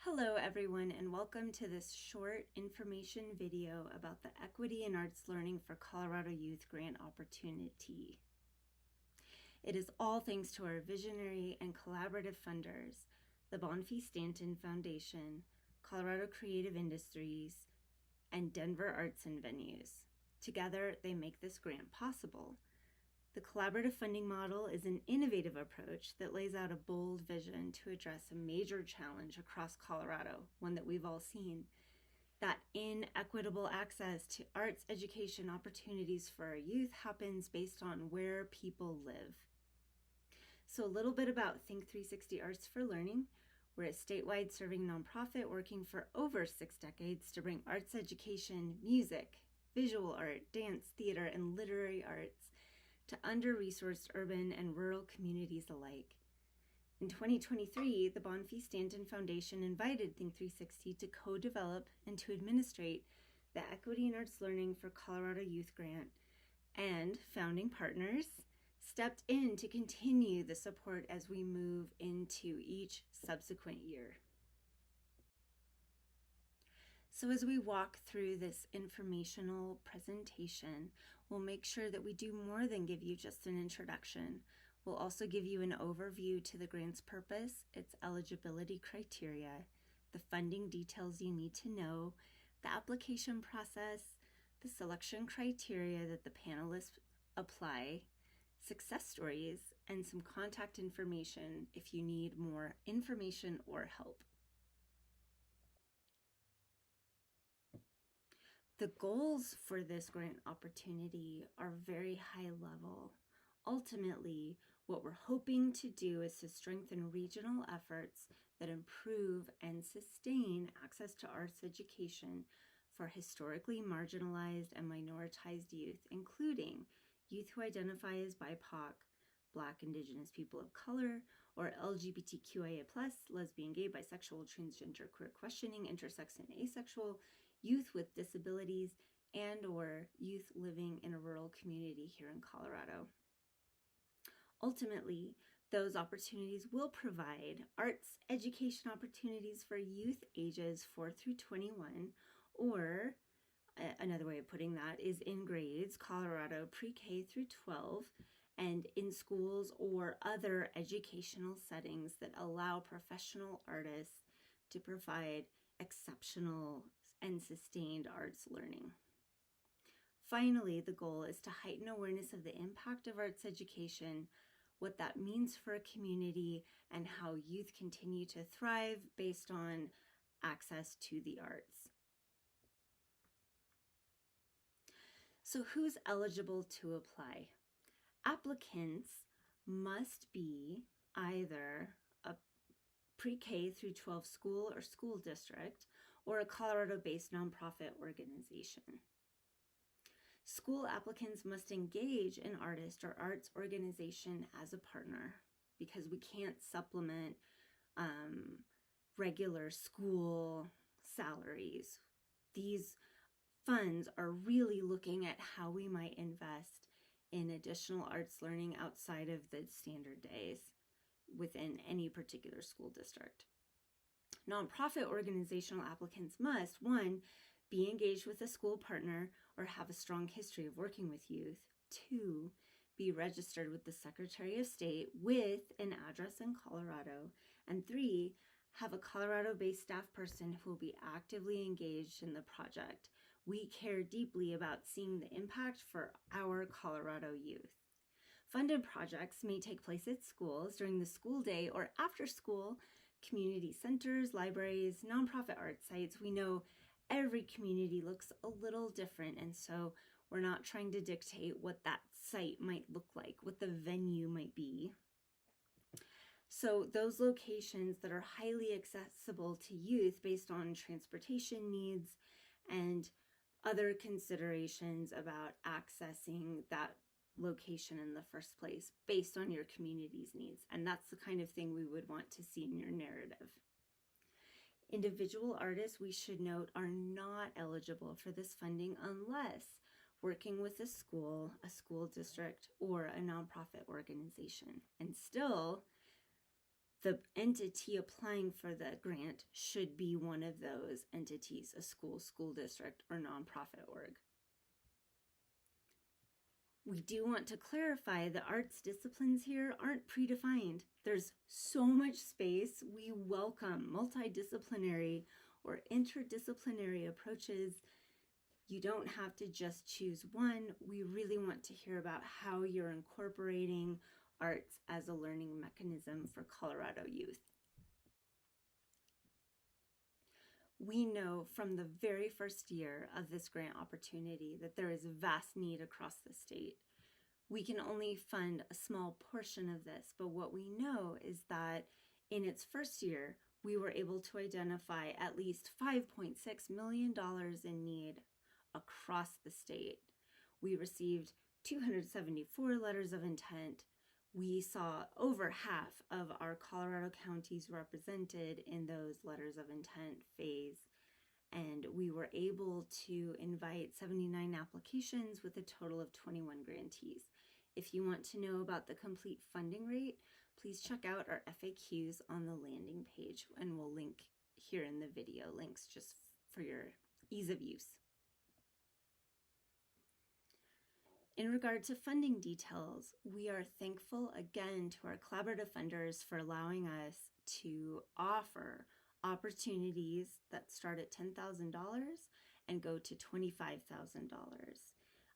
Hello everyone, and welcome to this short information video about the Equity in Arts Learning for Colorado Youth Grant opportunity. It is all thanks to our visionary and collaborative funders, the Bonfils-Stanton Foundation, Colorado Creative Industries, and Denver Arts and Venues. Together, they make this grant possible. The collaborative funding model is an innovative approach that lays out a bold vision to address a major challenge across Colorado, one that we've all seen, that inequitable access to arts education opportunities for our youth happens based on where people live. So a little bit about Think 360 Arts for Learning. We're a statewide serving nonprofit working for over 6 decades to bring arts education, music, visual art, dance, theater, and literary arts to under-resourced urban and rural communities alike. In 2023, the Bonfils-Stanton Foundation invited Think 360 to co-develop and to administrate the Equity in Arts Learning for Colorado Youth Grant, and founding partners stepped in to continue the support as we move into each subsequent year. So as we walk through this informational presentation, we'll make sure that we do more than give you just an introduction. We'll also give you an overview to the grant's purpose, its eligibility criteria, the funding details you need to know, the application process, the selection criteria that the panelists apply, success stories, and some contact information if you need more information or help. The goals for this grant opportunity are very high level. Ultimately, what we're hoping to do is to strengthen regional efforts that improve and sustain access to arts education for historically marginalized and minoritized youth, including youth who identify as BIPOC, Black, Indigenous people of color, or LGBTQIA+, lesbian, gay, bisexual, transgender, queer questioning, intersex, and asexual, youth with disabilities, and or youth living in a rural community here in Colorado. Ultimately, those opportunities will provide arts education opportunities for youth ages 4 through 21, or another way of putting that is in grades, Colorado pre-K through 12, and in schools or other educational settings that allow professional artists to provide exceptional and sustained arts learning. Finally, the goal is to heighten awareness of the impact of arts education, what that means for a community, and how youth continue to thrive based on access to the arts. So who's eligible to apply? Applicants must be either a pre-K through 12 school or school district or a Colorado-based nonprofit organization. School applicants must engage an artist or arts organization as a partner because we can't supplement regular school salaries. These funds are really looking at how we might invest in additional arts learning outside of the standard days within any particular school district. Nonprofit organizational applicants must, 1, be engaged with a school partner or have a strong history of working with youth. 2, be registered with the Secretary of State with an address in Colorado. And 3, have a Colorado-based staff person who will be actively engaged in the project. We care deeply about seeing the impact for our Colorado youth. Funded projects may take place at schools during the school day or after school, community centers, libraries, nonprofit art sites. We know every community looks a little different, and so we're not trying to dictate what that site might look like, what the venue might be. So those locations that are highly accessible to youth based on transportation needs and other considerations about accessing that location in the first place based on your community's needs. And that's the kind of thing we would want to see in your narrative. Individual artists, we should note, are not eligible for this funding unless working with a school district, or a nonprofit organization. And still, the entity applying for the grant should be one of those entities, a school, school district, or nonprofit org. We do want to clarify the arts disciplines here aren't predefined. There's so much space. We welcome multidisciplinary or interdisciplinary approaches. You don't have to just choose one. We really want to hear about how you're incorporating arts as a learning mechanism for Colorado youth. We know from the very first year of this grant opportunity that there is vast need across the state. We can only fund a small portion of this, but what we know is that in its first year, we were able to identify at least $5.6 million in need across the state. We received 274 letters of intent. We saw over half of our Colorado counties represented in those letters of intent phase, and we were able to invite 79 applications with a total of 21 grantees. If you want to know about the complete funding rate, please check out our FAQs on the landing page, and we'll link here in the video links just for your ease of use. In regard to funding details, we are thankful again to our collaborative funders for allowing us to offer opportunities that start at $10,000 and go to $25,000.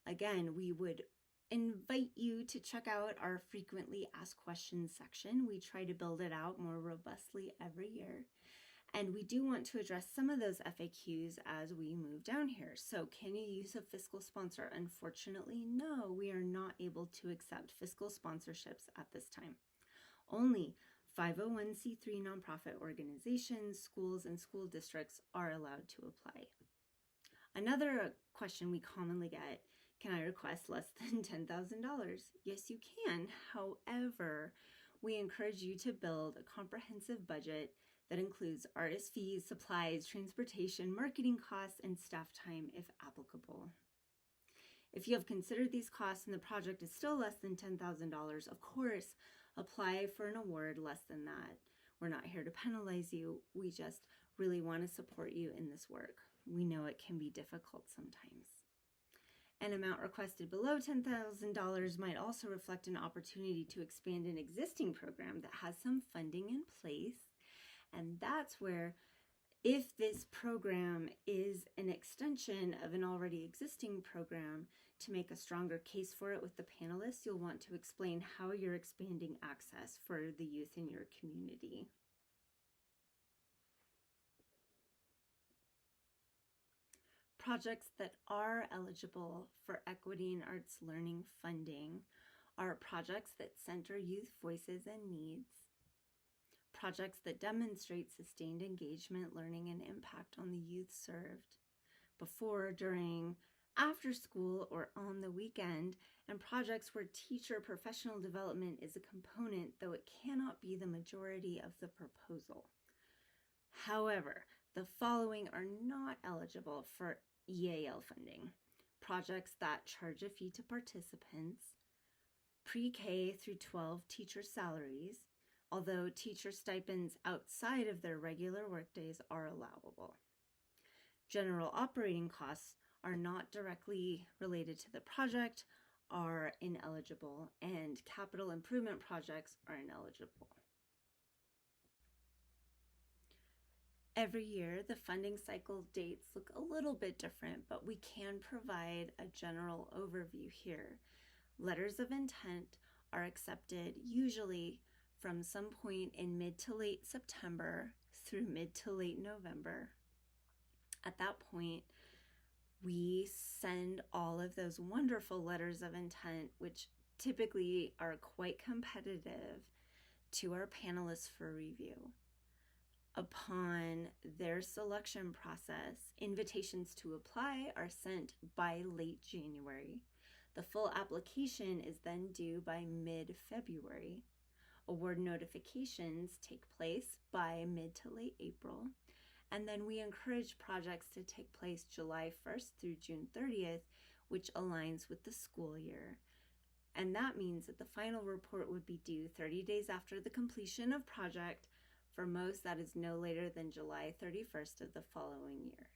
Again, we would invite you to check out our frequently asked questions section. We try to build it out more robustly every year. And we do want to address some of those FAQs as we move down here. So can you use a fiscal sponsor? Unfortunately, no, we are not able to accept fiscal sponsorships at this time. Only 501c3 nonprofit organizations, schools, and school districts are allowed to apply. Another question we commonly get, can I request less than $10,000? Yes, you can. However, we encourage you to build a comprehensive budget that includes artist fees, supplies, transportation, marketing costs, and staff time if applicable. If you have considered these costs and the project is still less than $10,000, of course, apply for an award less than that. We're not here to penalize you. We just really want to support you in this work. We know it can be difficult sometimes. An amount requested below $10,000 might also reflect an opportunity to expand an existing program that has some funding in place. And that's where, if this program is an extension of an already existing program, to make a stronger case for it with the panelists, you'll want to explain how you're expanding access for the youth in your community. Projects that are eligible for equity and arts learning funding are projects that center youth voices and needs, projects that demonstrate sustained engagement, learning, and impact on the youth served before, during, after school, or on the weekend, and projects where teacher professional development is a component, though it cannot be the majority of the proposal. However, the following are not eligible for EAL funding: projects that charge a fee to participants, pre-K through 12 teacher salaries, although teacher stipends outside of their regular workdays are allowable. General operating costs are not directly related to the project, are ineligible, and capital improvement projects are ineligible. Every year, the funding cycle dates look a little bit different, but we can provide a general overview here. Letters of intent are accepted usually from some point in mid to late September through mid to late November. At that point, we send all of those wonderful letters of intent, which typically are quite competitive, to our panelists for review. Upon their selection process, invitations to apply are sent by late January. The full application is then due by mid-February. Award notifications take place by mid to late April. And then we encourage projects to take place July 1st through June 30th, which aligns with the school year. And that means that the final report would be due 30 days after the completion of project. For most, that is no later than July 31st of the following year.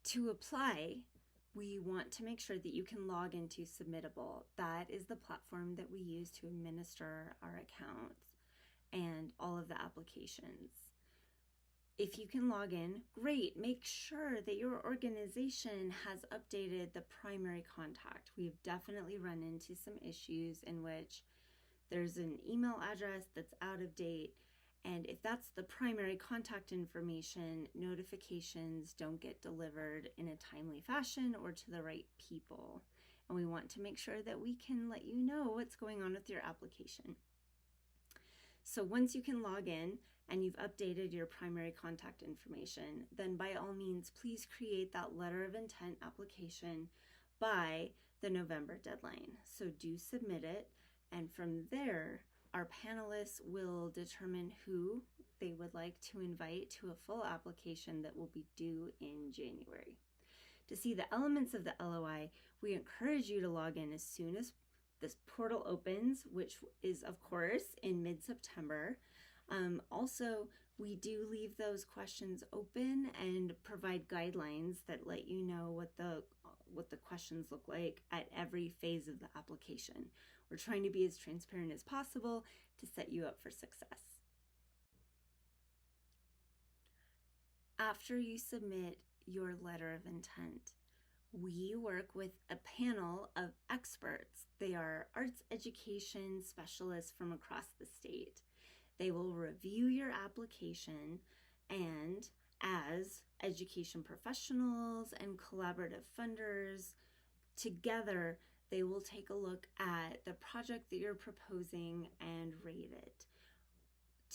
To apply, we want to make sure that you can log into Submittable. That is the platform that we use to administer our accounts and all of the applications. If you can log in, great. Make sure that your organization has updated the primary contact. We've definitely run into some issues in which there's an email address that's out of date, and if that's the primary contact information, notifications don't get delivered in a timely fashion or to the right people. And we want to make sure that we can let you know what's going on with your application. So once you can log in and you've updated your primary contact information, then by all means, please create that letter of intent application by the November deadline. So do submit it, and from there, our panelists will determine who they would like to invite to a full application that will be due in January. To see the elements of the LOI, we encourage you to log in as soon as this portal opens, which is, of course, in mid-September. Also, we do leave those questions open and provide guidelines that let you know what the questions look like at every phase of the application. We're trying to be as transparent as possible to set you up for success. After you submit your letter of intent, we work with a panel of experts. They are arts education specialists from across the state. They will review your application, and as education professionals and collaborative funders, together they will take a look at the project that you're proposing and rate it.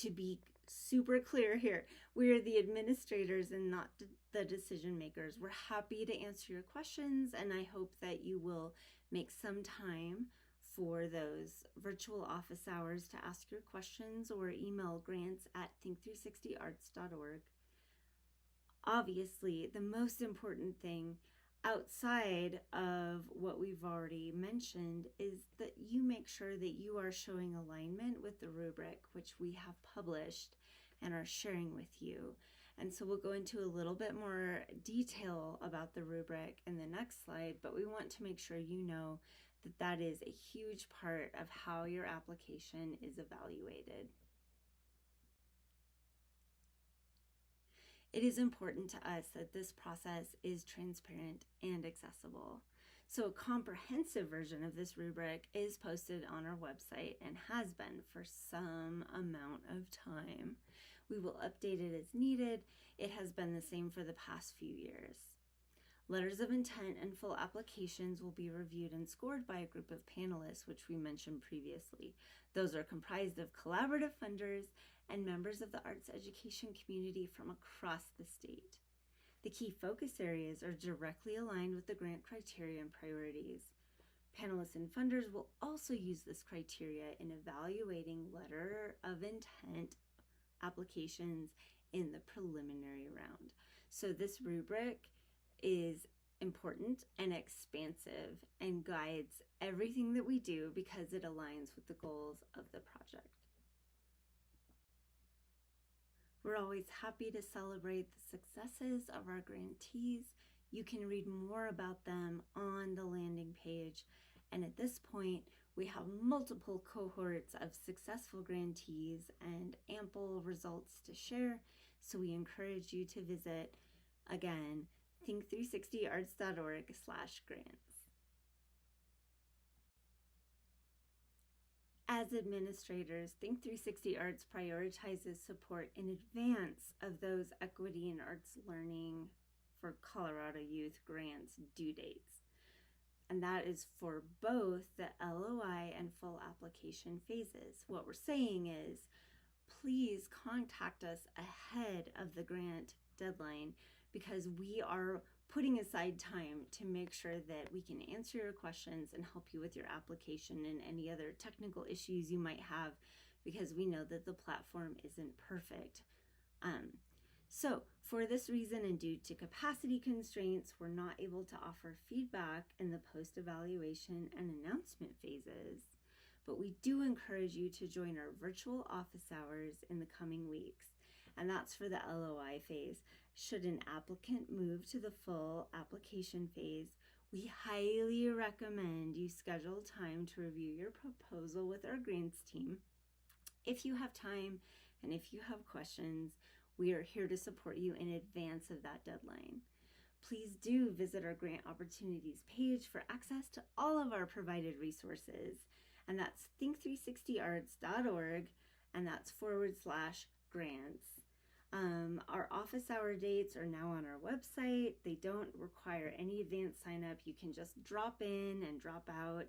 To be super clear here, we are the administrators and not the decision makers. We're happy to answer your questions, and I hope that you will make some time for those virtual office hours to ask your questions or email grants@think360arts.org. Obviously, the most important thing outside of what we've already mentioned is that you make sure that you are showing alignment with the rubric, which we have published and are sharing with you. And so we'll go into a little bit more detail about the rubric in the next slide, but we want to make sure you know that that is a huge part of how your application is evaluated. It is important to us that this process is transparent and accessible. So a comprehensive version of this rubric is posted on our website and has been for some amount of time. We will update it as needed. It has been the same for the past few years. Letters of intent and full applications will be reviewed and scored by a group of panelists, which we mentioned previously. Those are comprised of collaborative funders and members of the arts education community from across the state. The key focus areas are directly aligned with the grant criteria and priorities. Panelists and funders will also use this criteria in evaluating letter of intent applications in the preliminary round. So this rubric is important and expansive and guides everything that we do because it aligns with the goals of the project. We're always happy to celebrate the successes of our grantees. You can read more about them on the landing page. And at this point, we have multiple cohorts of successful grantees and ample results to share. So we encourage you to visit, again, think360arts.org/grants. As administrators, Think360 Arts prioritizes support in advance of those equity and arts learning for Colorado Youth grants due dates. And that is for both the LOI and full application phases. What we're saying is, please contact us ahead of the grant deadline because we are putting aside time to make sure that we can answer your questions and help you with your application and any other technical issues you might have, because we know that the platform isn't perfect. So, for this reason and due to capacity constraints, we're not able to offer feedback in the post-evaluation and announcement phases. But we do encourage you to join our virtual office hours in the coming weeks, and that's for the LOI phase. Should an applicant move to the full application phase, we highly recommend you schedule time to review your proposal with our grants team. If you have time and if you have questions, we are here to support you in advance of that deadline. Please do visit our grant opportunities page for access to all of our provided resources, and that's think360arts.org, and that's /grants. Our office hour dates are now on our website. They don't require any advanced sign up. You can just drop in and drop out.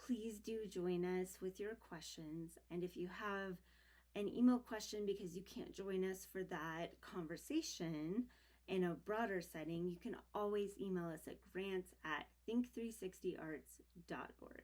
Please do join us with your questions. And if you have an email question because you can't join us for that conversation in a broader setting, you can always email us at grants@think360arts.org.